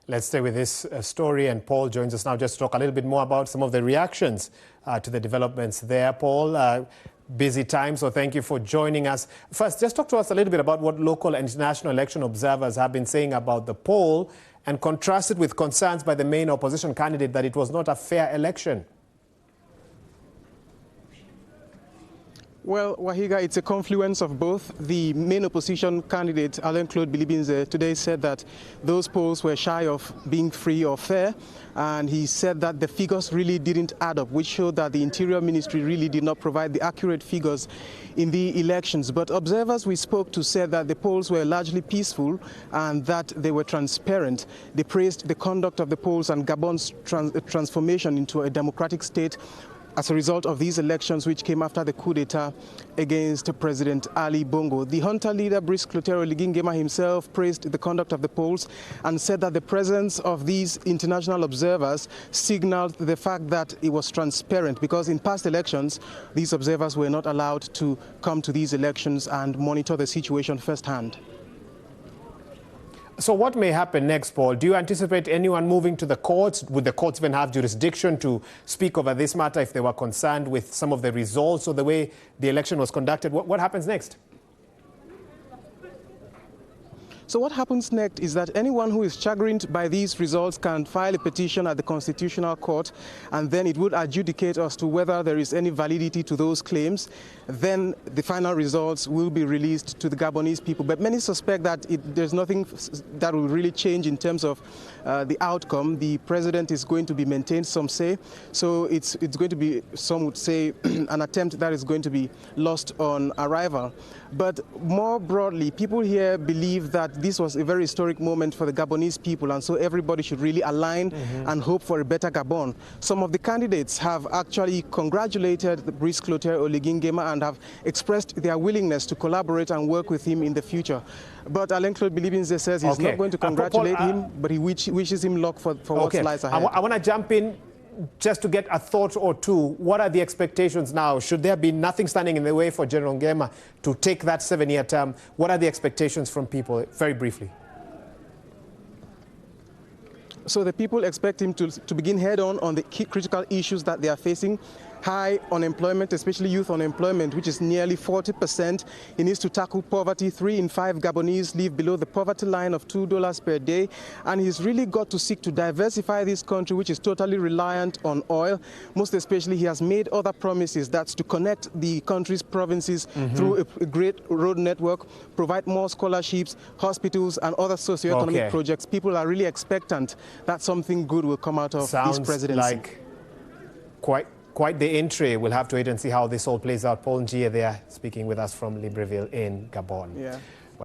Let's stay with this story, and Paul joins us now just to talk a little bit more about some of the reactions to the developments there. Paul, busy time, so thank you for joining us. First, just talk to us a little bit about what local and international election observers have been saying about the poll and contrast it with concerns by the main opposition candidate that it was not a fair election. Well, Wahiga, it's a confluence of both. The main opposition candidate, Alain-Claude Bilibinze, today said that those polls were shy of being free or fair, and he said that the figures really didn't add up, which showed that the Interior Ministry really did not provide the accurate figures in the elections. But observers we spoke to said that the polls were largely peaceful and that they were transparent. They praised the conduct of the polls and Gabon's transformation into a democratic state as a result of these elections, which came after the coup d'etat against President Ali Bongo. The junta leader, Brice Clotaire Oligui Nguema himself, praised the conduct of the polls and said that the presence of these international observers signaled the fact that it was transparent, because in past elections, these observers were not allowed to come to these elections and monitor the situation firsthand. So what may happen next, Paul? Do you anticipate anyone moving to the courts? Would the courts even have jurisdiction to speak over this matter if they were concerned with some of the results or the way the election was conducted? What happens next? So what happens next is that anyone who is chagrined by these results can file a petition at the Constitutional Court, and then it would adjudicate as to whether there is any validity to those claims. Then the final results will be released to the Gabonese people. But many suspect that there's nothing that will really change in terms of the outcome. The president is going to be maintained, some say. So it's going to be, some would say, an attempt that is going to be lost on arrival. But more broadly, people here believe that this was a very historic moment for the Gabonese people, and so everybody should really align and hope for a better Gabon. Some of the candidates have actually congratulated Brice Clotaire Oligui Nguema and have expressed their willingness to collaborate and work with him in the future. But Alain-Claude Bilibinze says he's not going to congratulate him, but he wishes him luck for what lies ahead. I want to jump in just to get a thought or two. What are the expectations now? Should there be nothing standing in the way for General Nguema to take that 7-year term? What are the expectations from people, very briefly? So the people expect him to begin head-on on the key critical issues that they are facing. High unemployment, especially youth unemployment, which is nearly 40%. He needs to tackle poverty. 3 in 5 Gabonese live below the poverty line of $2 per day. And he's really got to seek to diversify this country, which is totally reliant on oil. Most especially, he has made other promises. That's to connect the country's provinces through a great road network, provide more scholarships, hospitals, and other socio-economic projects. People are really expectant that something good will come out of this presidency. Sounds like quite the entry. We'll have to wait and see how this all plays out. Paul Njie there speaking with us from Libreville in Gabon. Yeah.